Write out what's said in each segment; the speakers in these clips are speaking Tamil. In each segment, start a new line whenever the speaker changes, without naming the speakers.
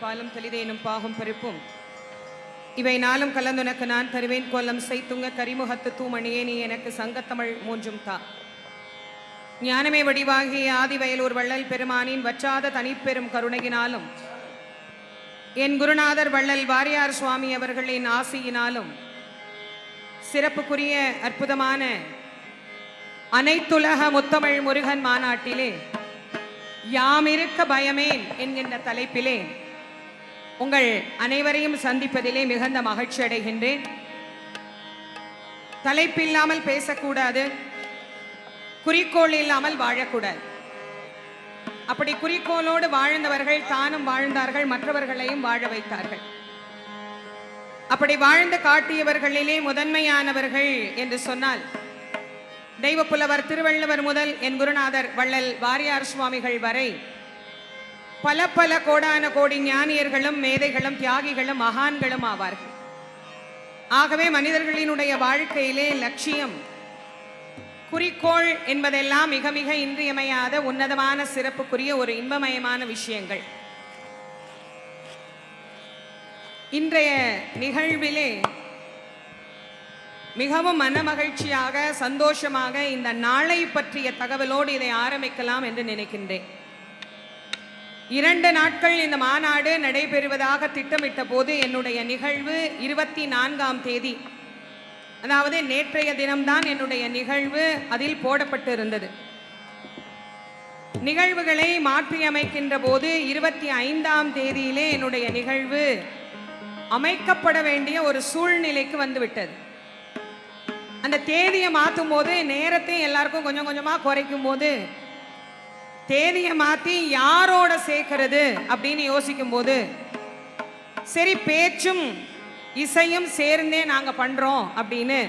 பாலும் தெளிதேனும் பாகும் பருப்பும் இவை நாளும் கலந்துனக்கு நான் தருவேன் கொல்லம் செய்துங்க கரிமுகத்து தூமணியே நீ எனக்கு சங்கத்தமிழ் மூன்றும் தா. ஞானமே வடிவாகிய ஆதிவயலூர் வள்ளல் பெருமானின் வற்றாத தனிப்பெரும் கருணையினாலும் என் குருநாதர் வள்ளல் வாரியார் சுவாமி அவர்களின் ஆசியினாலும் சிறப்புக்குரிய அற்புதமான அனைத்துலக முத்தமிழ் முருகன் மாநாட்டிலே யாமிருக்க பயமேன் என்கின்ற தலைப்பிலே உங்கள் அனைவரையும் சந்திப்பதிலே மிகுந்த மகிழ்ச்சி அடைகின்றேன். தலைப்பில்லாமல் பேசக்கூடாது, குறிக்கோள் இல்லாமல் வாழக்கூடாது. அப்படி குறிக்கோளோடு வாழ்ந்தவர்கள் தானும் வாழ்ந்தார்கள், மற்றவர்களையும் வாழ வைத்தார்கள். அப்படி வாழ்ந்து காட்டியவர்களிலே முதன்மையானவர்கள் என்று சொன்னால் தெய்வப்புலவர் திருவள்ளுவர் முதல் என் குருநாதர் வள்ளல் வாரியார் சுவாமிகள் வரை பல பல கோடான கோடி ஞானியர்களும் மேதைகளும் தியாகிகளும் மகான்களும் ஆவார்கள். ஆகவே மனிதர்களினுடைய வாழ்க்கையிலே லட்சியம், குறிக்கோள் என்பதெல்லாம் மிக மிக இன்றியமையாத உன்னதமான சிறப்புக்குரிய ஒரு இன்பமயமான விஷயங்கள். இன்றைய நிகழ்விலே மிகவும் மனமகிழ்ச்சியாக சந்தோஷமாக இந்த நாளை பற்றிய தகவலோடு இதை ஆரம்பிக்கலாம் என்று நினைக்கின்றேன். 2 நாட்கள் இந்த மாநாடு நடைபெறுவதாக திட்டமிட்ட போது என்னுடைய நிகழ்வு 24ஆம் தேதி, அதாவது நேற்றைய தினம்தான் என்னுடைய நிகழ்வு அதில் போடப்பட்டு இருந்தது. நிகழ்வுகளை மாற்றி அமைக்கின்ற போது 25ஆம் தேதியிலே என்னுடைய நிகழ்வு அமைக்கப்பட வேண்டிய ஒரு சூழ்நிலைக்கு வந்துவிட்டது. அந்த தேதியை மாற்றும் போது நேரத்தை எல்லாருக்கும் கொஞ்சம் கொஞ்சமாக குறைக்கும் போது தேதியை மாற்றி யாரோட சேர்க்கிறது அப்படின்னு யோசிக்கும் போது சரி பேச்சும் இசையும் சேர்ந்தே நாங்கள் பண்ணுறோம் அப்படின்னு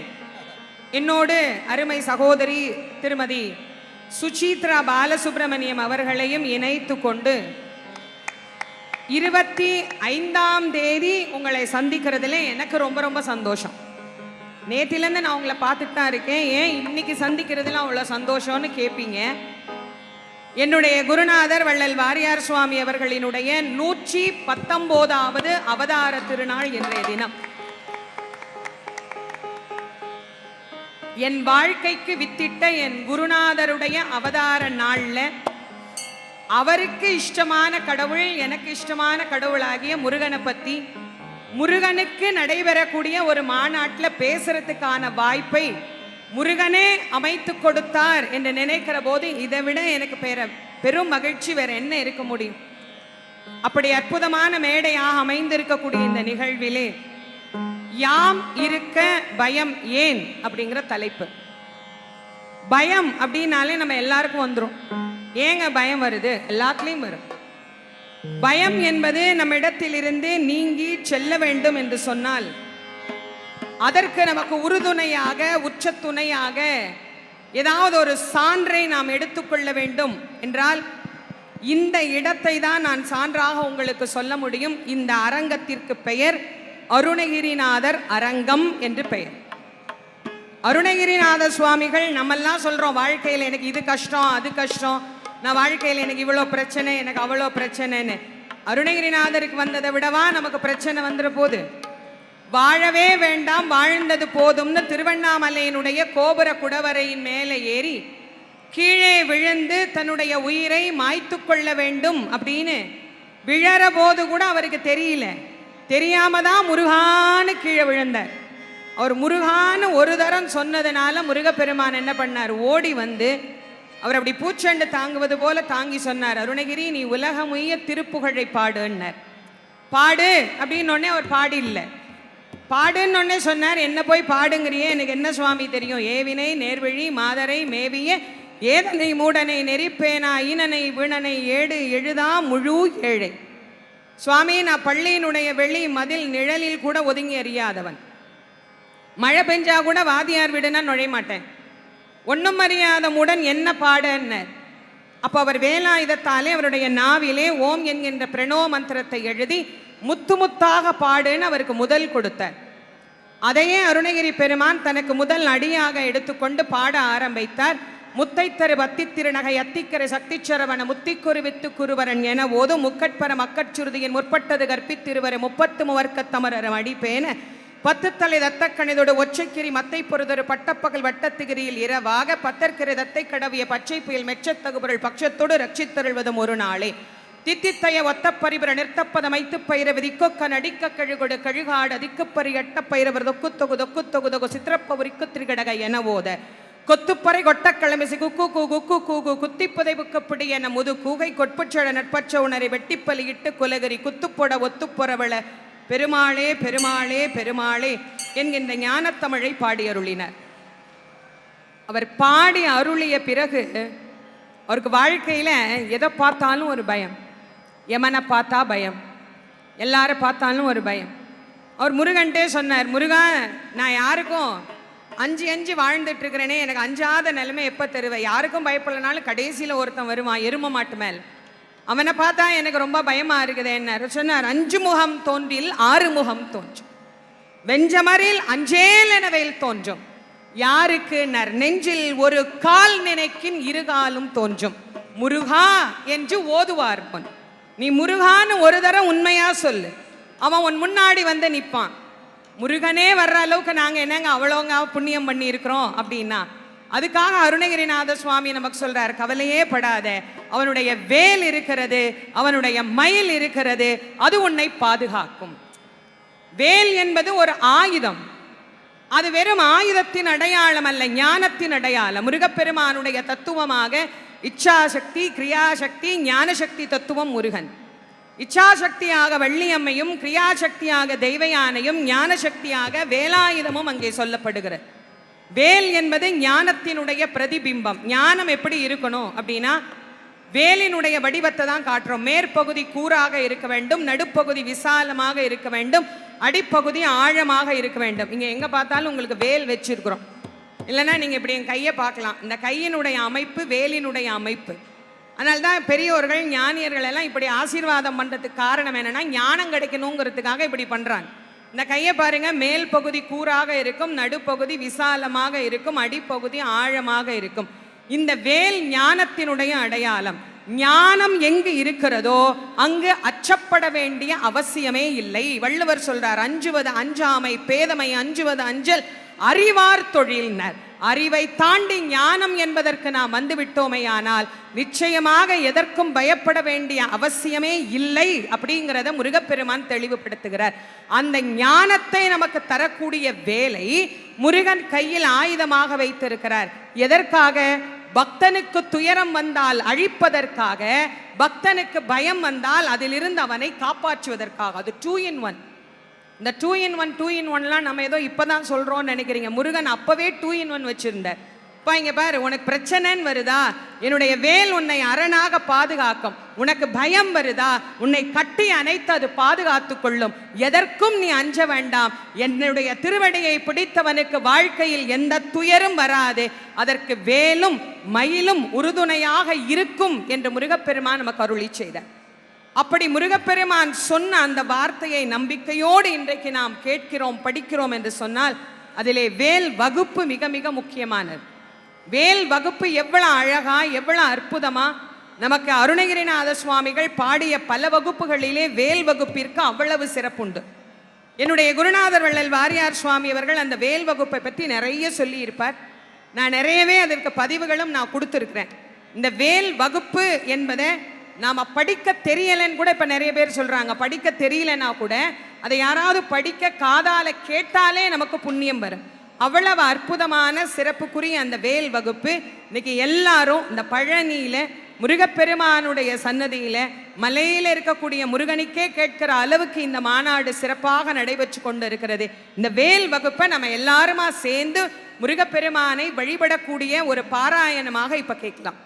என்னோடு அருமை சகோதரி திருமதி சுசித்ரா பாலசுப்ரமணியம் அவர்களையும் இணைத்து கொண்டு 25ஆம் தேதி உங்களை சந்திக்கிறதுல எனக்கு ரொம்ப ரொம்ப சந்தோஷம். நேற்றிலேருந்து நான் உங்களை பார்த்துட்டு தான் இருக்கேன். ஏன் இன்னைக்கு சந்திக்கிறதுல அவ்வளோ சந்தோஷம்னு கேட்பீங்க. என்னுடைய குருநாதர் வள்ளல் வாரியார் சுவாமி அவர்களினுடைய 119வது அவதார திருநாள் இன்றைய தினம். என் வாழ்க்கைக்கு வித்திட்ட என் குருநாதருடைய அவதார நாள்ல அவருக்கு இஷ்டமான கடவுள், எனக்கு இஷ்டமான கடவுளாகிய முருகனை பத்தி, முருகனுக்கு நடைபெறக்கூடிய ஒரு மாநாட்டில் பேசுறதுக்கான வாய்ப்பை முருகனே அமைத்து கொடுத்தார் என்று நினைக்கிற போது இதை விட எனக்கு பெரும் மகிழ்ச்சி வேற என்ன இருக்க முடியும்? அப்படி அற்புதமான மேடையாக அமைந்திருக்கக்கூடிய இந்த நிகழ்விலே யாம் இருக்க பயம் ஏன் அப்படிங்கிற தலைப்பு. பயம் அப்படின்னாலே நம்ம எல்லாருக்கும் வந்துடும். ஏங்க பயம் வருது? எல்லாத்துலேயும் வரும். பயம் என்பது நம்ம இடத்திலிருந்து நீங்கி செல்ல வேண்டும் என்று சொன்னால் அதற்கு நமக்கு உறுதுணையாக உச்சத்துணையாக ஏதாவது ஒரு சான்றை நாம் எடுத்துக்கொள்ள வேண்டும் என்றால் இந்த இடத்தை தான் நான் சான்றாக உங்களுக்கு சொல்ல முடியும். இந்த அரங்கத்திற்கு பெயர் அருணகிரிநாதர் அரங்கம் என்று பெயர். அருணகிரிநாத சுவாமிகள் நம்மெல்லாம் சொல்றோம் வாழ்க்கையில் எனக்கு இது கஷ்டம் அது கஷ்டம், நான் வாழ்க்கையில் எனக்கு இவ்வளோ பிரச்சனை எனக்கு அவ்வளோ பிரச்சனைன்னு. அருணகிரிநாதருக்கு வந்ததை விடவா நமக்கு பிரச்சனை வந்துட போது? வாழவே வேண்டாம் வாழ்ந்தது போதும்னு திருவண்ணாமலையினுடைய கோபுர குடவரையின் மேலே ஏறி கீழே விழுந்து தன்னுடைய உயிரை மாய்த்து கொள்ள வேண்டும் அப்படின்னு விழற போது கூட அவருக்கு தெரியல. தெரியாம தான் முருகான்னு கீழே விழுந்தார். அவர் முருகான்னு ஒரு தரம் சொன்னதுனால முருகப்பெருமான் என்ன பண்ணார்? ஓடி வந்து அவர் அப்படி பூச்செண்டு தாங்குவது போல தாங்கி சொன்னார், அருணகிரி நீ உலகமுய்ய திருப்புகழை பாடுன்னார். பாடு அப்படின்னு அவர் பாடில்லை. பாடுன்னு சொன்னார். என்ன போய் பாடுங்கிறியே, எனக்கு என்ன சுவாமி தெரியும்? ஏவினை நேர்வழி மாதரை மேவிய ஏதனை மூடனை நெறிப்பேனா ஈனனை வீணனை ஏடு எழுதா முழு ஏழை. சுவாமி நான் பள்ளியினுடைய வெளி மதில் நிழலில் கூட ஒதுங்கி அறியாதவன். மழை பெஞ்சா கூட வாதியார் வீடுனா நுழைய மாட்டேன். ஒன்றும் அறியாத மூடன் என்ன பாடுன்னார். அப்போ அவர் வேலாயுதத்தாலே அவருடைய நாவிலே ஓம் என்கின்ற பிரணோ மந்திரத்தை எழுதி முத்து முத்தாக பாடுன்னு அவருக்கு முதல் கொடுத்தார். அதையே அருணகிரி பெருமான் தனக்கு முதல் அடியாக எடுத்துக்கொண்டு பாட ஆரம்பித்தார். முத்தைத்தரு பத்தி திருநகை அத்திக்கரை சக்தி சரவண முத்திக்குரு வித்து குருவரன் என ஓதும் முக்கட்பர மக்கட்சுருதியின் முற்பட்டது கற்பித்திருவரை 30 முவர்க்கத்தமரரும் அடிப்பேன 10 தலை தத்தக்கணிதோடு ஒற்றைக்கிரி மத்தை பொறுதொரு பட்டப்பகல் வட்டத்திகிரியில் இரவாக பத்தற்கிரை தத்தை கடவிய பச்சை புயல் மெச்சத்தகுபொருள் பட்சத்தோடு ரட்சித்தருள்வதும் ஒரு நாளே தித்தித்தைய ஒத்த பரிபுர நிறுத்தப்பத மைத்து பயிர விதிக்கொக்க நடிக்க கழுகொடு கழுகாடு அதிக்குப்பறி எட்ட பயிரவர் தொக்கு தொகு சித்திரப்பவுரிக்கு திரிகடக என ஓத கொத்துப்பறை கொட்டக்கிழமிசி குக்கு கூகு கூகு குத்திப்புதை புக்கப்பிடி என முது கூகை கொட்புச்சழ நட்பச்ச உணரை வெட்டிப்பலியிட்டு குலகரி குத்துப்பொட ஒத்துப்பொறவள பெருமாளே பெருமாளே பெருமாளே என்கின்ற ஞானத்தமிழை பாடியருளினார். அவர் பாடி அருளிய பிறகு அவருக்கு வாழ்க்கையில எதை பார்த்தாலும் ஒரு பயம், யமனை பார்த்தா பயம், எல்லாரும் பார்த்தாலும் ஒரு பயம். அவர் முருகன்ட்டே சொன்னார், முருகா நான் யாருக்கும் அஞ்சு வாழ்ந்துட்டு இருக்கிறேனே, எனக்கு அஞ்சாத நிலைமை எப்போ தருவேன்? யாருக்கும் பயப்படலனாலும் கடைசியில் ஒருத்தன் வருவான் எரும மாட்டு மேல், அவனை பார்த்தா எனக்கு ரொம்ப பயமா இருக்குது என்ன சொன்னார். 5 முகம் தோன்றில் 6 முகம் தோன்றும், வெஞ்சமரில் அஞ்சேல் எனவேல் தோன்றும். யாருக்கு நெஞ்சில் ஒரு கால் நினைக்கின் 2 காலும் தோன்றும். முருகா என்று ஓதுவார் பொன். நீ முருகான்னு ஒரு தரம் உண்மையா சொல்லு, அவன் உன் முன்னாடி வந்து நிற்பான். முருகனே வர்ற அளவுக்கு நாங்க என்னங்க அவ்வளோங்க புண்ணியம் பண்ணி இருக்கிறோம் அப்படின்னா, அதுக்காக அருணகிரிநாத சுவாமி நமக்கு சொல்றார், கவலையே படாத, அவனுடைய வேல் இருக்கிறது, அவனுடைய மயில் இருக்கிறது, அது உன்னை பாதுகாக்கும். வேல் என்பது ஒரு ஆயுதம், அது வெறும் ஆயுதத்தின் அடையாளம் அல்ல, ஞானத்தின் அடையாளம். முருகப்பெருமானுடைய தத்துவமாக இச்சாசக்தி, கிரியாசக்தி, ஞானசக்தி தத்துவம் முருகன். இச்சாசக்தியாக வள்ளியம்மையும், கிரியாசக்தியாக தெய்வயானையும், ஞானசக்தியாக வேலாயுதமும் அங்கே சொல்லப்படுகிறது. வேல் என்பது ஞானத்தினுடைய பிரதிபிம்பம். ஞானம் எப்படி இருக்கணும் அப்படின்னா, வேலினுடைய வடிவத்தை தான் காட்டுறோம். மேற்பகுதி கூராக இருக்க வேண்டும், நடுப்பகுதி விசாலமாக இருக்க வேண்டும், அடிப்பகுதி ஆழமாக இருக்க வேண்டும். இங்கே எங்கே பார்த்தாலும் உங்களுக்கு வேல் வச்சிருக்கிறோம், இல்லைன்னா நீங்கள் இப்படி என் கையை பார்க்கலாம். இந்த கையினுடைய அமைப்பு வேலினுடைய அமைப்பு. அதனால்தான் பெரியோர்கள் ஞானியர்கள் எல்லாம் இப்படி ஆசீர்வாதம் பண்ணுறதுக்கு காரணம் என்னென்னா, ஞானம் கிடைக்கணுங்கிறதுக்காக இப்படி பண்ணுறாங்க. இந்த கையை பாருங்க, மேல் பகுதி கூராக இருக்கும், நடுப்பகுதி விசாலமாக இருக்கும், அடிப்பகுதி ஆழமாக இருக்கும். இந்த வேல் ஞானத்தினுடைய அடையாளம். ஞானம் எங்கு இருக்கிறதோ அங்கு அச்சப்பட வேண்டிய அவசியமே இல்லை. வள்ளுவர் சொல்றார், அஞ்சுவது அஞ்சாமை பேதமை, அஞ்சுவது அஞ்சல் அறிவார் தொழில்னர். அறிவை தாண்டி ஞானம் என்பதற்கு நாம் வந்துவிட்டோமே ஆனால் நிச்சயமாக எதற்கும் பயப்பட வேண்டிய அவசியமே இல்லை அப்படிங்கிறத முருகப்பெருமான் தெளிவுபடுத்துகிறார். அந்த ஞானத்தை நமக்கு தரக்கூடிய வேலை முருகன் கையில் ஆயுதமாக வைத்திருக்கிறார். எதற்காக? பக்தனுக்கு துயரம் வந்தால் அழிப்பதற்காக, பக்தனுக்கு பயம் வந்தால் அதிலிருந்து அவனை காப்பாற்றுவதற்காக. அது 2 in 1. இந்த 2 in 1 நம்ம ஏதோ இப்பதான் சொல்றோம்னு நினைக்கிறீங்க. முருகன் அப்பவே 2 in 1 வச்சிருந்தார். இப்போ இங்க பாரு, உனக்கு பிரச்சனைன்னு வருதா, என்னுடைய வேல் உன்னை அரணாக பாதுகாக்கும். உனக்கு பயம் வருதா, உன்னை கட்டி அணைத்து அது பாதுகாத்து கொள்ளும். எதற்கும் நீ அஞ்ச வேண்டாம். என்னுடைய திருவடியை பிடித்தவனுக்கு வாழ்க்கையில் எந்த துயரும் வராது. அதற்கு வேலும் மயிலும் உறுதுணையாக இருக்கும் என்று முருகப்பெருமான் நமக்கு அருளி செய்தார். அப்படி முருகப்பெருமான் சொன்ன அந்த வார்த்தையை நம்பிக்கையோடு இன்றைக்கு நாம் கேட்கிறோம், படிக்கிறோம் என்று சொன்னால் அதிலே வேல் வகுப்பு மிக மிக முக்கியமானது. வேல் வகுப்பு எவ்வளவு அழகா, எவ்வளவு அற்புதமா நமக்கு அருணகிரிநாத சுவாமிகள் பாடிய பல வகுப்புகளிலே வேல் வகுப்பிற்கு அவ்வளவு சிறப்புண்டு. என்னுடைய குருநாதர் வள்ளல் வாரியார் சுவாமி அவர்கள் அந்த வேல் வகுப்பை பற்றி நிறைய சொல்லி இருப்பார். நான் நிறையவே அதற்கு பதிவுகளும் நான் கொடுத்துருக்கிறேன். இந்த வேல் வகுப்பு என்பதை நாம் படிக்க தெரியலன்னு கூட இப்போ நிறைய பேர் சொல்கிறாங்க. படிக்க தெரியலன்னா கூட அதை யாராவது படிக்க காதால கேட்டாலே நமக்கு புண்ணியம் வரும். அவ்வளவு அற்புதமான சிறப்புக்குரிய அந்த வேல் வகுப்பு இன்னைக்கு எல்லாரும் இந்த பழனியில் முருகப்பெருமானுடைய சன்னதியில் மலையில் இருக்கக்கூடிய முருகனுக்கே கேட்கிற அளவுக்கு இந்த மாநாடு சிறப்பாக நடைபெற்று கொண்டு இருக்கிறது. இந்த வேல் வகுப்பை நம்ம எல்லாருமா சேர்ந்து முருகப்பெருமானை வழிபடக்கூடிய ஒரு பாராயணமாக இப்போ கேட்கலாம்.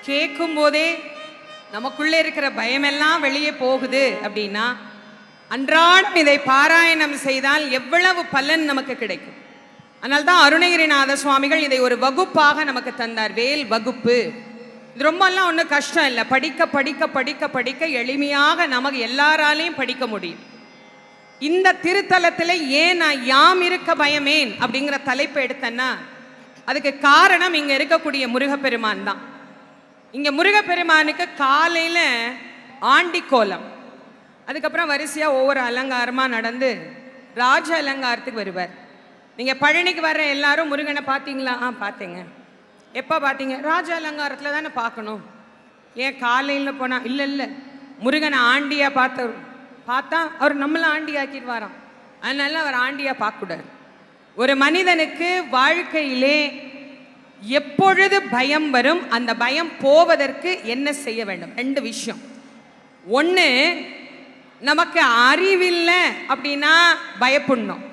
கேட்கும் போதே நமக்குள்ளே இருக்கிற பயமெல்லாம் வெளியே போகுது அப்படின்னா அன்றாடம் இதை பாராயணம் செய்தால் எவ்வளவு பலன் நமக்கு கிடைக்கும். அதனால்தான் அருணகிரிநாத சுவாமிகள் இதை ஒரு வகுப்பாக நமக்கு தந்தார். வேல் வகுப்பு. இது ரொம்பலாம் ஒன்றும் கஷ்டம் இல்லை. படிக்க படிக்க படிக்க படிக்க எளிமையாக நமக்கு எல்லாராலையும் படிக்க முடியும். இந்த திருத்தலத்தில் ஏன் நான் யாம் இருக்க பயமேன் அப்படிங்கிற தலைப்பு எடுத்தேன்னா அதுக்கு காரணம் இங்கே இருக்கக்கூடிய முருகப்பெருமான் தான். இங்கே முருகப்பெருமானுக்கு காலையில் ஆண்டி கோலம், அதுக்கப்புறம் வரிசையாக ஒவ்வொரு அலங்காரமாக நடந்து ராஜ அலங்காரத்துக்கு வருவார். நீங்கள் பழனிக்கு வர்ற எல்லாரும் முருகனை பார்த்தீங்களா? பார்த்தேங்க. எப்போ பார்த்தீங்க? ராஜ அலங்காரத்தில் தானே பார்க்கணும். ஏன் காலையில் போனால்? இல்லை முருகனை ஆண்டியாக பார்த்தா அவர் நம்மளை ஆண்டி ஆக்கிடுவாராம். அதனால அவர் ஆண்டியாக பார்க்கக்கூடாது. ஒரு மனிதனுக்கு வாழ்க்கையிலே எப்பொழுது பயம் வரும், அந்த பயம் போவதற்கு என்ன செய்ய வேண்டும்? 2 விஷயம். ஒன்று, நமக்கு அறிவில்லை அப்படின்னா பயப்படணும்.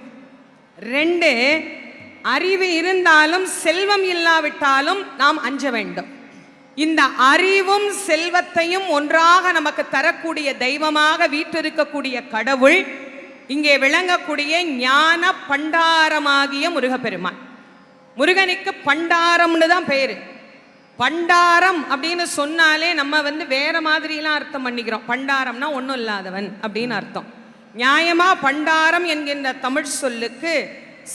2, அறிவு இருந்தாலும் செல்வம் இல்லாவிட்டாலும் நாம் அஞ்ச வேண்டும். இந்த அறிவும் செல்வத்தையும் ஒன்றாக நமக்கு தரக்கூடிய தெய்வமாக வீற்றிருக்கக்கூடிய கடவுள் இங்கே விளங்கக்கூடிய ஞான பண்டாரமாகிய முருகப்பெருமான். முருகனுக்கு பண்டாரம்னு தான் பேரு. பண்டாரம் அப்படின்னு சொன்னாலே நம்ம வந்து வேற மாதிரிலாம் அர்த்தம் பண்ணிக்கிறோம். பண்டாரம்னா ஒன்றும் இல்லாதவன் அப்படின்னு அர்த்தம். நியாயமா பண்டாரம் என்கின்ற தமிழ் சொல்லுக்கு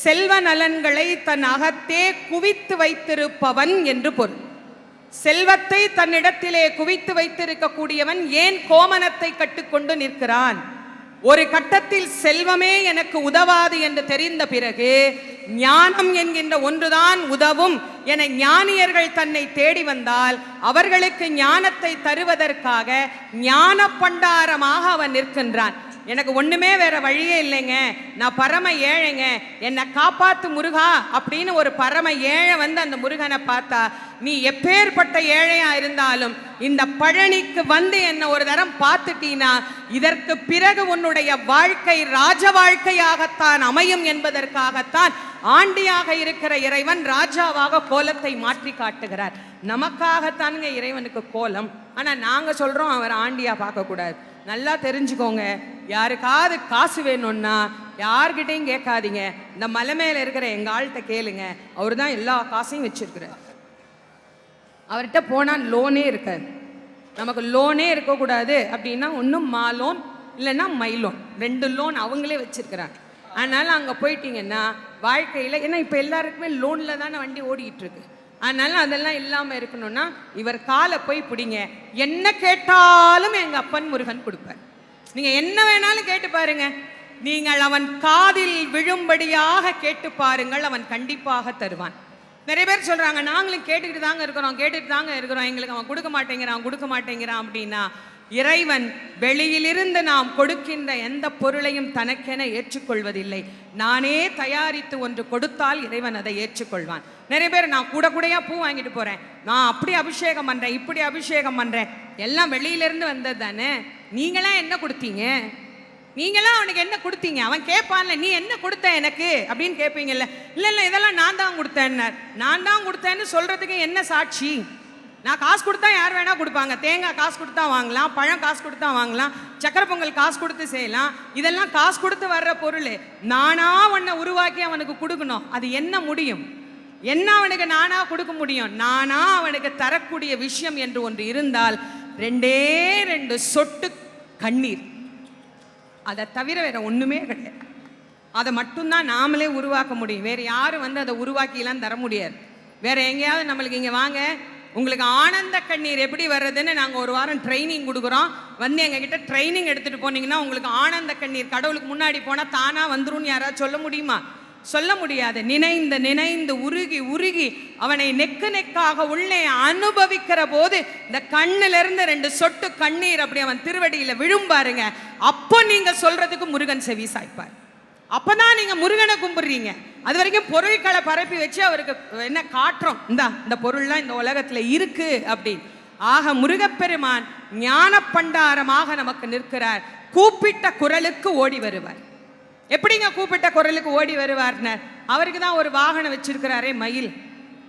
செல்வ நலன்களை தன் அகத்தே குவித்து வைத்திருப்பவன் என்று பொருள். செல்வத்தை தன்னிடத்திலே குவித்து வைத்திருக்கக்கூடியவன் ஏன் கோமனத்தை கட்டுக்கொண்டு நிற்கிறான்? ஒரு கட்டத்தில் செல்வமே எனக்கு உதவாது என்று தெரிந்த பிறகு ஞானம் என்கின்ற ஒன்றுதான் உதவும் என ஞானியர்கள் தன்னை தேடி வந்தால் அவர்களுக்கு ஞானத்தை தருவதற்காக ஞான பண்டாரமாக அவன் நிற்கின்றான். எனக்கு ஒண்ணுமே வேற வழியே இல்லைங்க, நான் பரம ஏழைங்க, என்னை காப்பாத்து முருகா அப்படின்னு ஒரு பரம ஏழை வந்து அந்த முருகனை பார்த்தா, நீ எப்பேற்பட்ட ஏழையா இருந்தாலும் இந்த பழனிக்கு வந்து என்ன ஒரு தரம் பார்த்துட்டீனா இதற்கு பிறகு உன்னுடைய வாழ்க்கை ராஜ வாழ்க்கையாகத்தான் அமையும் என்பதற்காகத்தான் ஆண்டியாக இருக்கிற இறைவன் ராஜாவாக கோலத்தை மாற்றி காட்டுகிறார். நமக்காகத்தானுங்க இறைவனுக்கு கோலம். ஆனா நாங்க சொல்றோம் அவர் ஆண்டியா பார்க்க கூடாது. நல்லா தெரிஞ்சுக்கோங்க, யாருக்காவது காசு வேணும்னா யார்கிட்டையும் கேட்காதீங்க, இந்த மலை மேல இருக்கிற எங்க ஆள்கிட்ட கேளுங்க, அவர் தான் எல்லா காசையும் வச்சிருக்கிறார். அவர்கிட்ட போனால் லோனே இருக்காது. நமக்கு லோனே இருக்கக்கூடாது அப்படின்னா ஒன்றும் மா லோன் இல்லைன்னா மை லோன், 2 லோன் அவங்களே வச்சிருக்கிறாங்க. அதனால அங்கே போயிட்டீங்கன்னா வாழ்க்கையில், ஏன்னா இப்போ எல்லாருக்குமே லோனில் தானே வண்டி ஓடிக்கிட்டு இருக்கு, அதனால அதெல்லாம் இல்லாமல் இருக்கணும்னா இவர் காலை போய் பிடிங்க, என்ன கேட்டாலும் எங்கள் அப்பன் முருகன் கொடுப்பார். நீங்கள் என்ன வேணாலும் கேட்டு பாருங்க, நீங்கள் அவன் காதில் விழும்படியாக கேட்டு பாருங்கள், அவன் கண்டிப்பாக தருவான். நிறைய பேர் சொல்கிறாங்க நாங்களும் கேட்டுக்கிட்டு தாங்க இருக்கிறோம், எங்களுக்கு அவன் கொடுக்க மாட்டேங்கிறான் அப்படின்னா, இறைவன் வெளியிலிருந்து நாம் கொடுக்கின்ற எந்த பொருளையும் தனக்கென ஏற்றுக்கொள்வதில்லை. நானே தயாரித்து ஒன்று கொடுத்தால் இறைவன் அதை ஏற்றுக்கொள்வான். நிறைய பேர் நான் கூடையா பூ வாங்கிட்டு போறேன், நான் அப்படி அபிஷேகம் பண்றேன், இப்படி அபிஷேகம் பண்றேன், எல்லாம் வெளியிலிருந்து வந்தது தானே, நீங்களாம் என்ன கொடுத்தீங்க, நீங்களாம் அவனுக்கு என்ன கொடுத்தீங்க, அவன் கேட்பான்ல நீ என்ன கொடுத்த எனக்கு அப்படின்னு கேட்பீங்கல்ல. இல்லை இதெல்லாம் நான் தான் கொடுத்தேன்னு சொல்றதுக்கு என்ன சாட்சி? நான் காசு கொடுத்தா யார் வேணா கொடுப்பாங்க, தேங்காய் காசு கொடுத்தா வாங்கலாம், பழம் காசு கொடுத்தா வாங்கலாம், சக்கரை பொங்கல் காசு கொடுத்து செய்யலாம், இதெல்லாம் காசு கொடுத்து வர்ற பொருள். நானா உன்னை உருவாக்கி அவனுக்கு கொடுக்கணும், அது என்ன முடியும்? என்ன அவனுக்கு நானா கொடுக்க முடியும்? நானா அவனுக்கு தரக்கூடிய விஷயம் என்று ஒன்று இருந்தால் 2 சொட்டு கண்ணீர், அதை தவிர வேற ஒண்ணுமே கிடையாது. அதை மட்டும்தான் நாமளே உருவாக்க முடியும், வேற யாரும் வந்து அதை உருவாக்கிலாம் தர முடியாது. வேற எங்கேயாவது நம்மளுக்கு இங்க வாங்க உங்களுக்கு ஆனந்த கண்ணீர் எப்படி வர்றதுன்னு நாங்கள் ஒரு வாரம் ட்ரைனிங் கொடுக்குறோம், வந்து எங்ககிட்ட ட்ரைனிங் எடுத்துகிட்டு போனீங்கன்னா உங்களுக்கு ஆனந்த கண்ணீர் கடவுளுக்கு முன்னாடி போனால் தானாக வந்துரும்னு யாராவது சொல்ல முடியுமா? சொல்ல முடியாது. நினைந்து உருகி அவனை நெக்காக உள்ளே அனுபவிக்கிற போது இந்த கண்ணிலிருந்து 2 சொட்டு கண்ணீர் அப்படி அவன் திருவடியில் விழும்பாருங்க, அப்போ நீங்க சொல்றதுக்கு முருகன் செவி சாய்ப்பார். அப்பதான் நீங்க முருகனை கும்பிடுறீங்க. அது வரைக்கும் பொருட்களை பரப்பி வச்சு அவருக்கு என்ன காட்டுறோம், இந்த பொருள்லாம் இந்த உலகத்துல இருக்கு அப்படின்னு. ஆக முருகப்பெருமான் ஞான பண்டாரமாக நமக்கு நிற்கிறார். கூப்பிட்ட குரலுக்கு ஓடி வருவார். எப்படிங்க கூப்பிட்ட குரலுக்கு ஓடி வருவார்னு? அவருக்கு தான் ஒரு வாகனம் வச்சிருக்கிறாரே மயில்.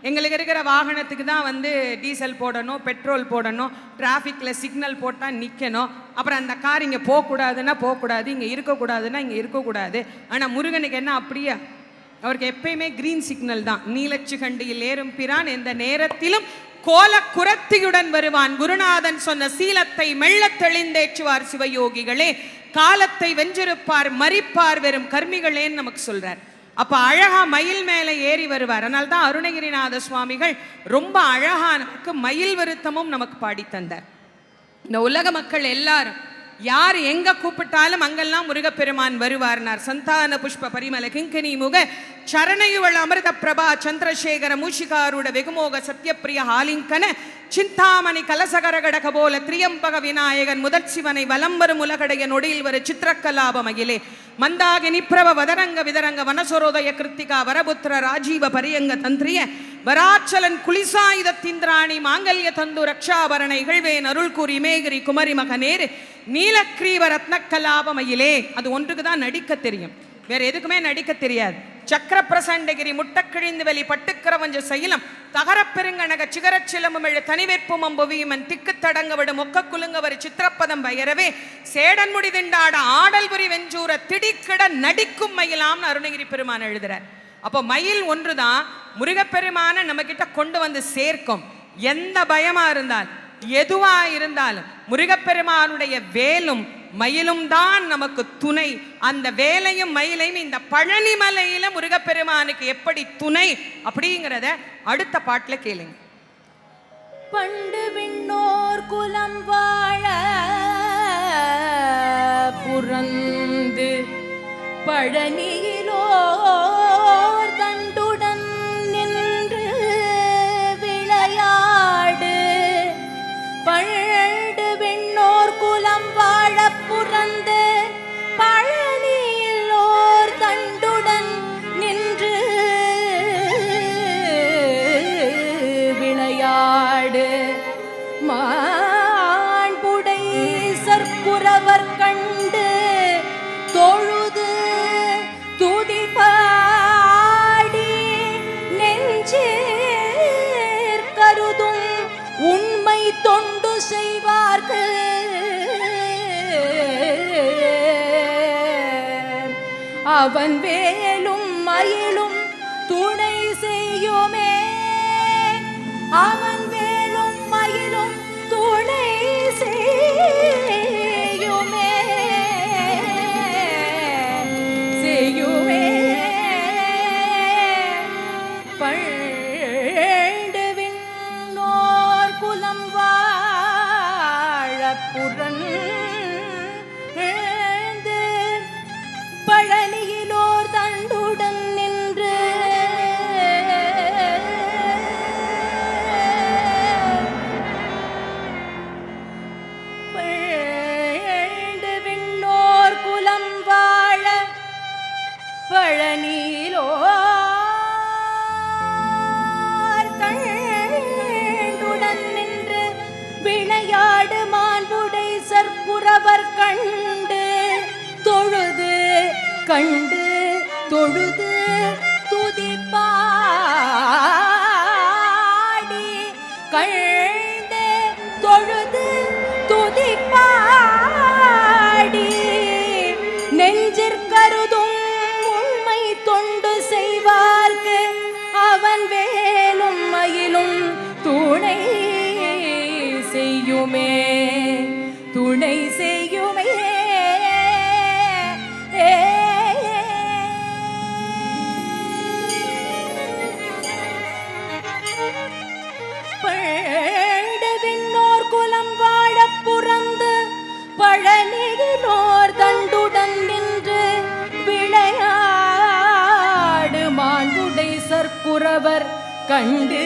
எங்களுக்கு இருக்கிற வாகனத்துக்கு தான் வந்து டீசல் போடணும், பெட்ரோல் போடணும், டிராஃபிக்கில் சிக்னல் போட்டால் நிற்கணும், அப்புறம் அந்த கார் இங்கே போகக்கூடாதுன்னா போகக்கூடாது, இங்கே இருக்கக்கூடாதுன்னா இங்கே இருக்கக்கூடாது. ஆனால் முருகனுக்கு என்ன அப்படியா? அவருக்கு எப்பயுமே கிரீன் சிக்னல் தான். நீலச்சிகண்டியில் ஏறும் பிரான் எந்த நேரத்திலும் கோல குரத்தியுடன் வருவான். குருநாதன் சொன்ன சீலத்தை மெல்ல தெளிந்தேற்றுவார் சிவயோகிகளே, காலத்தை வென்றிருப்பார் மறிப்பார் வெறும் கர்மிகளேன்னு நமக்கு சொல்றார். அப்ப அழகா மயில் மேல ஏறி வருவார். அதனால தான் அருணகிரிநாத சுவாமிகள் ரொம்ப அழகா நமக்கு மயில் விருத்தமும் நமக்கு பாடி தந்தார். இந்த உலக மக்கள் எல்லாரும் யார் எங்க கூப்பிட்டாலும் அங்கெல்லாம் முருகப்பெருமான் வருவார்னார். சந்தான புஷ்ப பரிமல கிங்கனி முக சரணையுவள் அமிர்த பிரபா சந்திரசேகர மூஷிகாரூட வெகுமோக சத்யப்பிரிய ஹாலிங்கன சிந்தாமணி கலசகரகடக போல திரியம்பக விநாயகன் முதற் சிவனை வலம்பரும் உலகடைய நொடியில் வரு சித்திரக்கலாப மகிலே மந்தாகி நிப்ரவ வதரங்க விதரங்க வனசரோதய கிருத்திகா வரபுத்திர ராஜீவ பரியங்க தந்திரிய வராச்சலன் குலிசாயுத திந்திராணி மாங்கல்ய தந்து ரக்ஷாபரண இகழ்வேன் அருள் கூறி மேகிரி குமரி மகனேரு நீலக்ரீவ ரத்னக்கலாப மயிலே. அது ஒன்றுக்கு தான் நடிக்க தெரியும், வேற எதுக்குமே நடிக்க தெரியாது. சக்கர பிரசண்டகிரி முட்டக்கிழிந்து வெளி பட்டுக்கரவஞ்ச சைலம் தகரப்பெருங்கனக சிகரச்சிலமுமிழ தனிவேற்பும் அம்புவியுமன் திக்கு தடங்க விடு மொக்க குலுங்கவரி சித்திரப்பதம் பயரவே சேடன் முடி திண்டாட ஆடல் புரி வெஞ்சூர திடிக்கிட நடிக்கும் மயிலாம்னு அருணகிரி பெருமான் எழுதுறார். அப்போ மயில் ஒன்றுதான் முருகப்பெருமான நம்ம கிட்ட கொண்டு வந்து சேர்க்கும். எந்த பயமா இருந்தால் எதுவா இருந்தாலும் முருகப்பெருமானுடைய வேலும் மயிலும் தான் நமக்கு துணை. அந்த வேலையும் மயிலையும் இந்த பழனி மலையில முருகப்பெருமானுக்கு எப்படி துணை அப்படிங்கிறத அடுத்த பாட்டுல கேளுங்க.
பண்டு விண்ணோர் குலம் வாழ புறந்து பழனியிலோர் தண்டுடன் நின்று விளையாடு. பண்டு விண்ணோர் குலம் வாழ புறந்து பழனியிலோர் தண்டுடன் நின்று விளையாடு. மாண்புடை சற்குரவர் கண்டு தொழுது துதி பாடி நெஞ்சேர் கருதும் உண்மை தொண்டு செய்வார்கள். அவன் வேலும் மயிலும் துணை செய்யுமே. அவன் வேலும் மயிலும் துணை செய்யுமே. செய்யுமே. பண்டு விண்ணோர் குலம் வாழ புறந்து பழனியிலோர் தண்டுடன் நின்று பண்டு விண்ணோர் குலம் வாழ பழனியிலோர் தண்டுடன் நின்று விளையாடு. மாண்புடை சற்புரவர் கண்டு தொழுது கண்டு தொழுது துதி பாடி கண்டு தொழுது துதி பாடி நெஞ்சிற்கருதும் உண்மை தொண்டு செய்வார்க்கு. அவன் வேலும் மயிலும் துணை செய்யுமே. துணை செய்யுமே. பண்டு விண்ணோர் குலம் வாழ புறந்து பழனியிலோர் தண்டுடன் நின்று விளையாடு. மாண்புடை சற்குரவர் கண்டு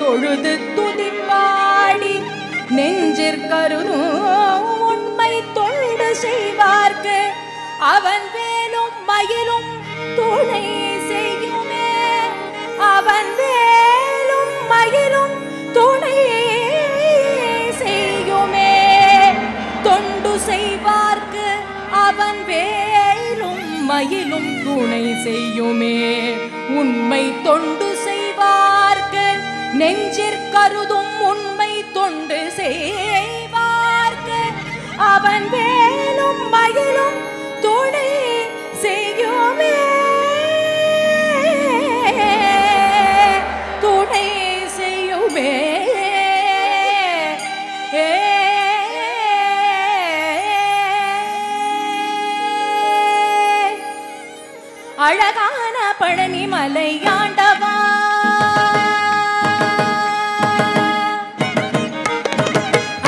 தொழுது துதி பாடி நெஞ்சிற்கருதும் உண்மை தொண்டு செய்வார்க்கு. அவன் வேலும் மயிலும் துணை செய்யுமே. அவன் வேலும் மயிலும் துணை செய்யுமே. தொண்டு செய்வார்க்கு அவன் வேலும் மயிலும் துணை செய்யுமே. உண்மை தொண்டு செய்வார்க்கு நெஞ்சிற்கருதும் உண்மை தொண்டு செய்வார்க்கு. அவன் வேலும் மயிலும் துணை செய்யுமே. துணை செய்யுமே. அழகான பழனி மலை ஆண்டவா,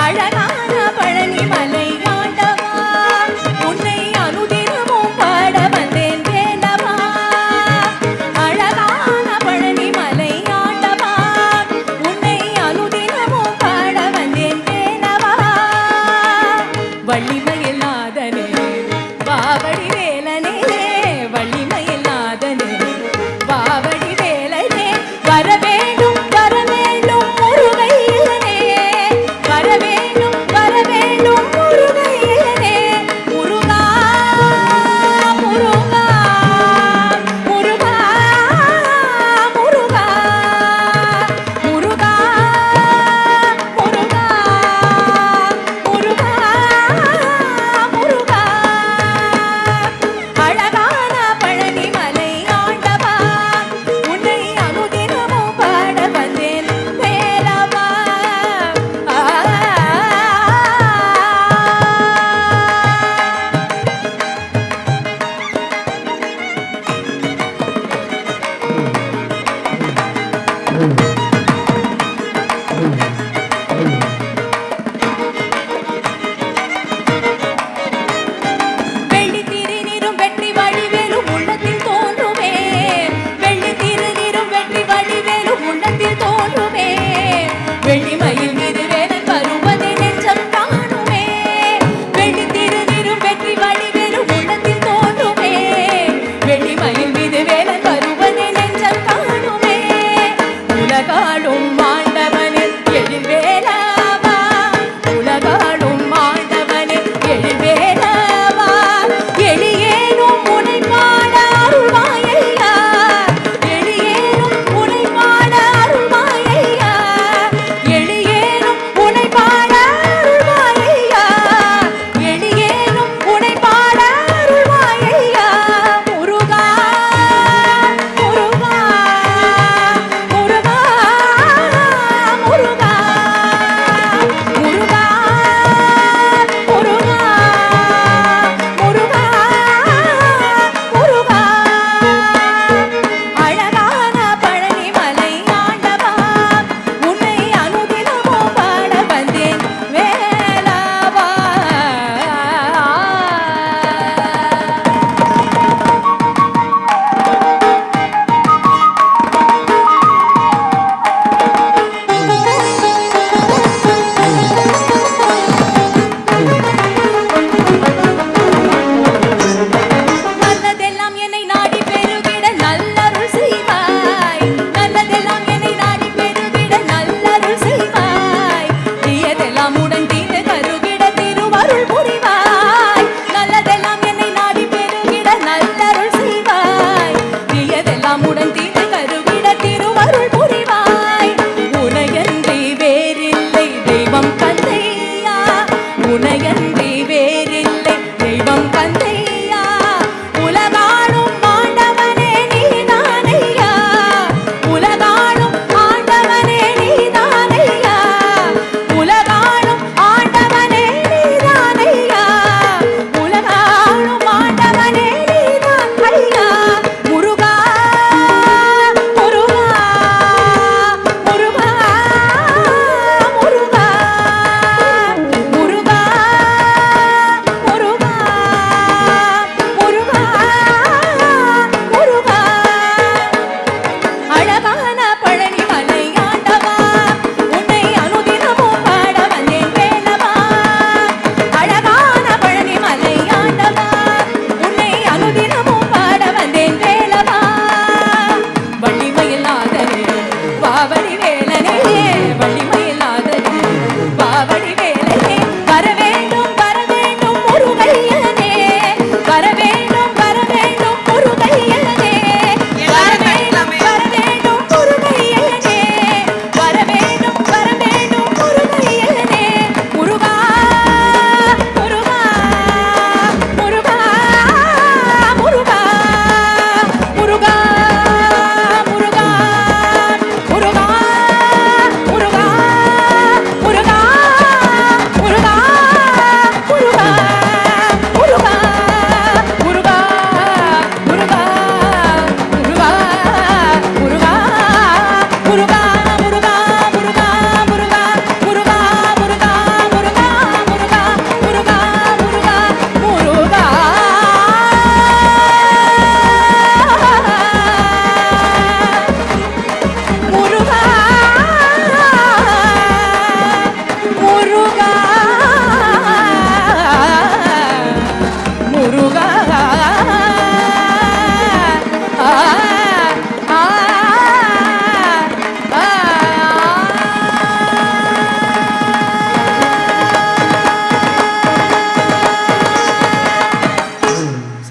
அழகான பழனி மலை ஆண்டவா, உன்னை அனுதினமும் பாட வந்தேன் வேலவா. அழகான பழனி மலை ஆண்டவா, உன்னை அனுதினமும் பாட வந்தேன் வேலவா. வள்ளிமயிலாதனே வாவடி வேலனே, வள்ளிமயிலாதனே வாவடி வேலனே, வரவேண்டும் வரவேண்டும் முருகையனே, வரவேண்டும் வரவேண்டும் முருகையனே. முருகா முருகா முருகா முருகா முருகா முருகா முருகா முருகா.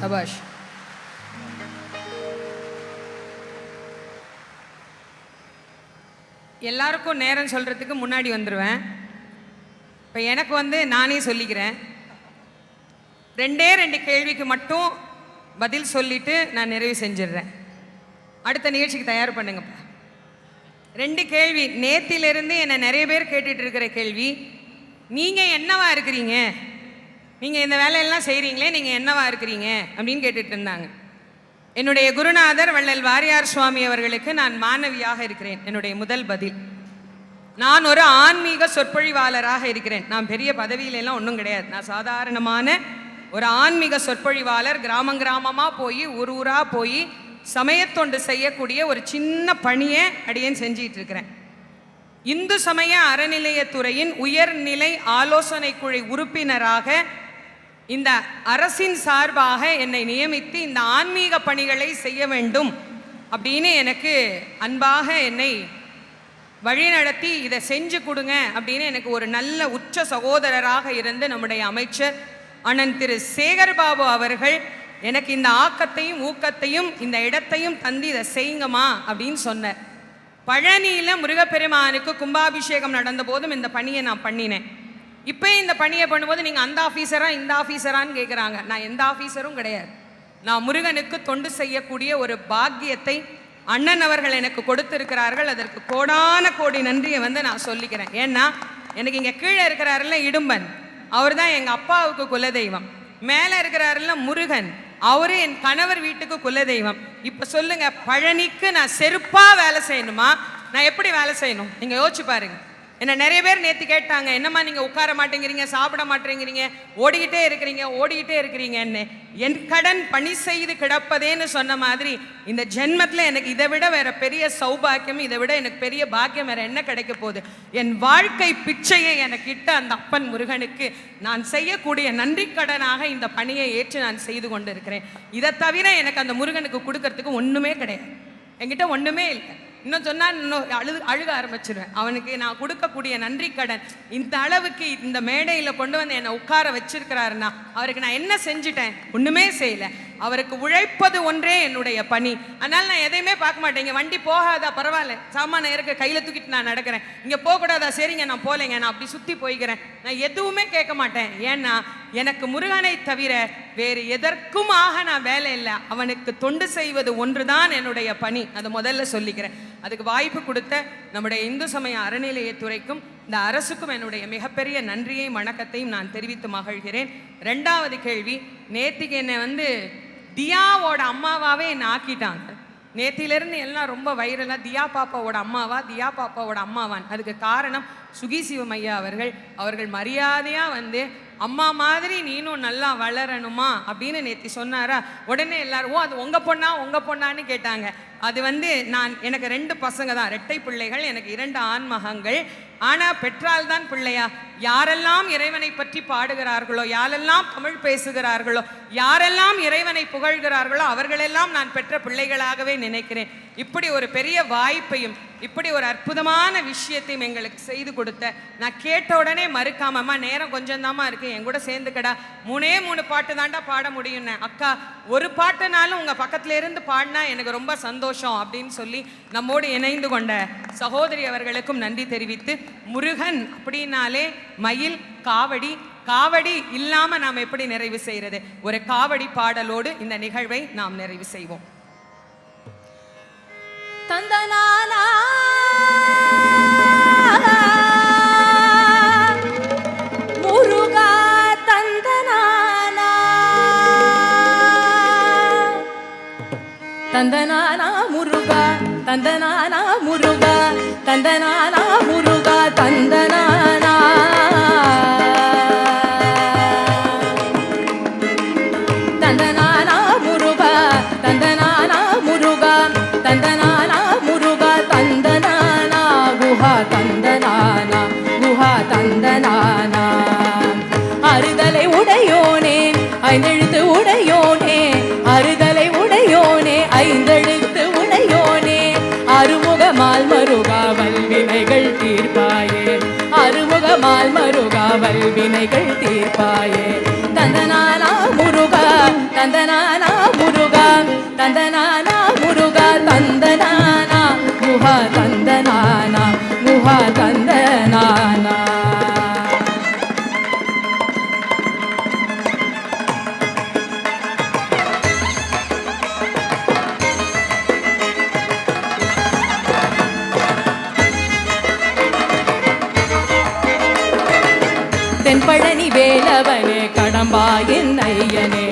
சபாஷ். எல்லாருக்கும் நேரம் சொல்றதுக்கு முன்னாடி வந்துடுவேன். இப்போ எனக்கு நானே சொல்லிக்கிறேன். 2 கேள்விக்கு மட்டும் பதில் சொல்லிட்டு நான் நிறைவு செஞ்சிடுறேன். அடுத்த நிகழ்ச்சிக்கு தயார் பண்ணுங்கப்பா. 2 கேள்வி நேத்திலிருந்து என்னை நிறைய பேர் கேட்டுட்டு இருக்கிற கேள்வி. நீங்கள் என்னவா இருக்கிறீங்க, நீங்கள் இந்த வேலையெல்லாம் செய்கிறீங்களே, நீங்கள் என்னவா இருக்கிறீங்க அப்படின்னு கேட்டுட்டு இருந்தாங்க. என்னுடைய குருநாதர் வள்ளல் வாரியார் சுவாமி அவர்களுக்கு நான் மாணவியாக இருக்கிறேன். என்னுடைய முதல் பதில், நான் ஒரு ஆன்மீக சொற்பொழிவாளராக இருக்கிறேன். நான் பெரிய பதவியிலெல்லாம் ஒன்றும் கிடையாது. நான் சாதாரணமான ஒரு ஆன்மீக சொற்பொழிவாளர். கிராமமாக போய் ஊராக போய் சமயத்தொண்டு செய்யக்கூடிய ஒரு சின்ன பணியை அடியேன் செஞ்சிட்டு இருக்கிறேன். இந்து சமய அறநிலையத்துறையின் உயர்நிலை ஆலோசனை குழு உறுப்பினராக இந்த அரசின் சார்பாக என்னை நியமித்து இந்த ஆன்மீக பணிகளை செய்ய வேண்டும் அப்படின்னு எனக்கு அன்பாக என்னை வழிநடத்தி இதை செஞ்சு கொடுங்க அப்படின்னு எனக்கு ஒரு நல்ல உச்ச சகோதரராக இருந்து நம்முடைய அமைச்சர் அண்ணன் திரு சேகர்பாபு அவர்கள் எனக்கு இந்த ஆக்கத்தையும் ஊக்கத்தையும் இந்த இடத்தையும் தந்து இதை செய்யுங்கம்மா அப்படின்னு சொன்னார். பழனியில் முருகப்பெருமானுக்கு கும்பாபிஷேகம் நடந்த போதும் இந்த பணியை நான் பண்ணினேன். இப்போ இந்த பணியை பண்ணும்போது நீங்கள் அந்த ஆஃபீஸரா இந்த ஆஃபீஸரான்னு கேட்குறாங்க. நான் எந்த ஆஃபீஸரும் கிடையாது. நான் முருகனுக்கு தொண்டு செய்யக்கூடிய ஒரு பாக்கியத்தை அண்ணன் அவர்கள் எனக்கு கொடுத்திருக்கிறார்கள். அதற்கு கோடான கோடி நன்றியை நான் சொல்லிக்கிறேன். ஏன்னா எனக்கு இங்கே கீழே இருக்கிறாருல்ல இடும்பன், அவர் தான் எங்கள் அப்பாவுக்கு குலதெய்வம். மேலே இருக்கிறாருல்ல முருகன், அவரு என் கணவர் வீட்டுக்கு குலதெய்வம். இப்போ சொல்லுங்க, பழனிக்கு நான் செருப்பாக வேலை செய்யணுமா, நான் எப்படி வேலை செய்யணும்? நீங்கள் யோசிச்சு பாருங்க. என்ன நிறைய பேர் நேற்று கேட்டாங்க, என்னம்மா நீங்கள் உட்கார மாட்டேங்கிறீங்க, சாப்பிட மாட்டேங்கிறீங்க, ஓடிக்கிட்டே இருக்கிறீங்கன்னு. என் கடன் பணி செய்து கிடப்பதேன்னு சொன்ன மாதிரி இந்த ஜென்மத்தில் எனக்கு இதை விட வேற பெரிய சௌபாக்கியம், இதை விட எனக்கு பெரிய பாக்கியம் வேற என்ன கிடைக்க போகுது? என் வாழ்க்கை பிச்சையை எனக்கு இட்ட அந்த அப்பன் முருகனுக்கு நான் செய்யக்கூடிய நன்றி கடனாக இந்த பணியை ஏற்று நான் செய்து கொண்டு இருக்கிறேன். இதை தவிர எனக்கு அந்த முருகனுக்கு கொடுக்கறதுக்கு ஒன்றுமே கிடையாது. என்கிட்ட ஒன்றுமே இல்லை. இன்னும் சொன்னால் இன்னும் அழுக ஆரம்பிச்சிடுவேன். அவனுக்கு நான் கொடுக்கக்கூடிய நன்றி கடன் இந்த அளவுக்கு இந்த மேடையில் கொண்டு வந்து என்னை உட்கார வச்சிருக்கிறாருன்னா அவருக்கு நான் என்ன செஞ்சுட்டேன்? ஒன்றுமே செய்யலை. அவருக்கு உழைப்பது ஒன்றே என்னுடைய பணி. அதனால் நான் எதையுமே பார்க்க மாட்டேன். இங்கே வண்டி போகாதா, பரவாயில்ல, சாமான இருக்க கையில் தூக்கிட்டு நான் நடக்கிறேன். இங்கே போகக்கூடாதா, சரிங்க நான் போகலைங்க, நான் அப்படி சுற்றி போய்க்கிறேன். நான் எதுவுமே கேட்க மாட்டேன். ஏன்னா எனக்கு முருகனை தவிர வேறு எதற்குமாக நான் வேலை இல்லை. அவனுக்கு தொண்டு செய்வது ஒன்றுதான் என்னுடைய பணி. அதை முதல்ல சொல்லிக்கிறேன். அதுக்கு வாய்ப்பு கொடுத்த நம்முடைய இந்து சமய அறநிலையத்துறைக்கும் இந்த அரசுக்கும் என்னுடைய மிகப்பெரிய நன்றியையும் வணக்கத்தையும் நான் தெரிவித்து மகிழ்கிறேன். 2வது கேள்வி, நேத்திக்கு என்னை தியாவோட அம்மாவாவே என்னை ஆக்கிட்டாங்க. நேத்திலிருந்து எல்லாம் ரொம்ப வைரலாக தியா பாப்பாவோட அம்மாவான். அதுக்கு காரணம் சுகி சிவம் ஐயா அவர்கள் மரியாதையாக அம்மா மாதிரி நீனும் நல்லா வளரணுமா அப்படின்னு நேத்தி சொன்னாரா. உடனே எல்லாரும் அது உங்கள் பொண்ணான்னு கேட்டாங்க. அது எனக்கு 2 பசங்க தான், 2 பிள்ளைகள். எனக்கு 2 ஆண்மகங்கள். ஆனால் பெற்றால் தான் பிள்ளையா? யாரெல்லாம் இறைவனை பற்றி பாடுகிறார்களோ, யாரெல்லாம் தமிழ் பேசுகிறார்களோ, யாரெல்லாம் இறைவனை புகழ்கிறார்களோ அவர்களெல்லாம் நான் பெற்ற பிள்ளைகளாகவே நினைக்கிறேன். இப்படி ஒரு பெரிய வாய்ப்பையும் இப்படி ஒரு அற்புதமான விஷயத்தையும் எங்களுக்கு செய்து கொடுத்த, நான் கேட்ட உடனே மறுக்காமம்மா நேரம் கொஞ்சம் தாம்மா இருக்கு, என் கூட சேர்ந்துக்கடா, 3 பாட்டு தாண்டா பாட முடியும்னு. அக்கா, ஒரு பாட்டுனாலும் உங்கள் பக்கத்துல இருந்து பாடினா எனக்கு ரொம்ப சந்தோஷம் அப்படின்னு சொல்லி நம்மோடு இணைந்து கொண்ட சகோதரி அவர்களுக்கும் நன்றி தெரிவித்து, முருகன் அப்படின்னாலே மயில், காவடி இல்லாம நாம் எப்படி நிறைவு செய்யறது? ஒரு காவடி பாடலோடு இந்த நிகழ்வை நாம் நிறைவு செய்வோம்.
தந்தனானா முருகா தந்தனானா, தந்தனானா முருகா, தந்தனானா முருகா, தந்தனானா முருகா, தந்தனானா தந்தனானா முருகா, தந்தனானா முருகா, தந்தனானா முருகா, தந்தனானா குஹா, தந்தனானா குஹா, தந்தனானா. அறுதலை உடையோனே, 5 எழுத்து உடையோனே, அறுதலை உடையோனே, 5 எழுத்து உடையோனே, அருமுகமால் மருகா வல்வினைகள் தீர்ப்பாயே, அருமுகமால் மருகா வல்வினைகள் தீர்ப்பாயே. தந்தனானா முருகா, தந்தனானா முருகா தந்தனானா முருகா தந்தனானா முகா தந்தனானா முகா தந்தனானா. தென்பழனி வேலவனே கடம்பாயின் ஐயனே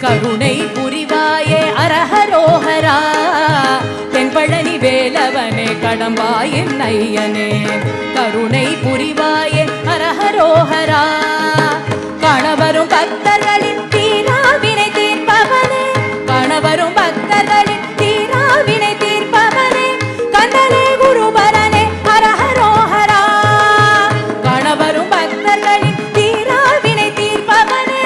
கருணை புரிவாயே அரஹரோஹரா. தென்பழனி வேலவனே கடம்பாயின் ஐயனே கருணை புரிவாயே அரஹரோஹரா. கணவரும் பக்தர்களின் தீராவினை தீர்ப்பவனே கணவரும் பக்தர்களின் தீராவினை தீர்ப்பவனே கந்தனே குருபரனே அரஹரோஹரா. கணவரும் பக்தர்களின் தீராவினை தீர்ப்பவனே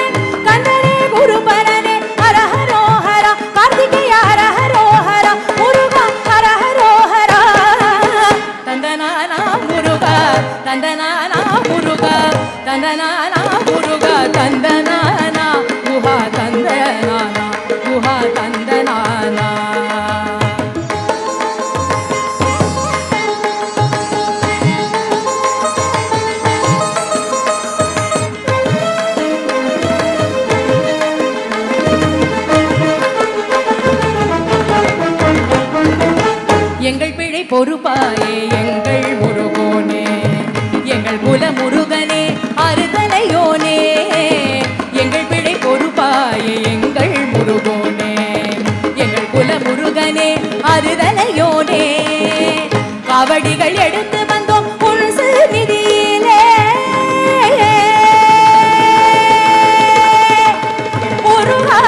கந்தனே குருபரனே அரஹரோஹரா. கார்த்திகேய அரஹரோஹரா முருகா அரஹரோஹரா. தந்தனானா முருகா தந்தனானா முருகா தந்தனானா முருகா தந்தனானா குஹா தந்தனானா குஹா தந்தனானா. எங்கள் பிழை பொறுப்பாயே எங்கள் முருகோனே எங்கள் குல முருகனே அறுதலையோனே. எங்கள் பிழை பொறுப்பாயே எங்கள் முருகோனே எங்கள் குல முருகனே அறுதலையோனே. காவடிகள் எடுத்து வந்தோம் உன் நிதியிலே முருகா.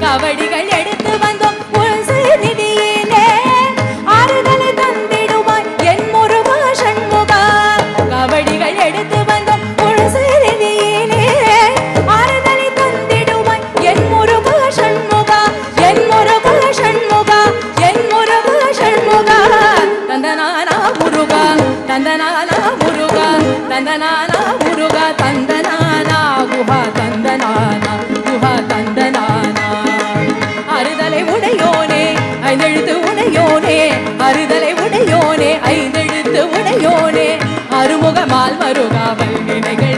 காவடிகள் எடுத்து வந்தோம் உன் நிதியிலே ஆறுதலை தந்திடுவாய் என் முருகா சண்முகா. காவடிகள் எடுத்து வந்தோம் உன் நிதியிலே ஆறுதலை தந்திடுவாய் என் முருகா சண்முகா என் முருகா சண்முகா என் முருகா சண்முகா. தந்தனானா முருகா தந்தனானா முருகா தந்தனானா முருகா தந்தனானா குஹா தந்தனானா குஹா தந்தனானா. அறுதலை உடையோனே ஐந்தெழுத்து உடையோனே அறுதலை உடையோனே ஐந்தெழுத்து உடையோனே அருமுகமால் மருகாவல் நினைகள்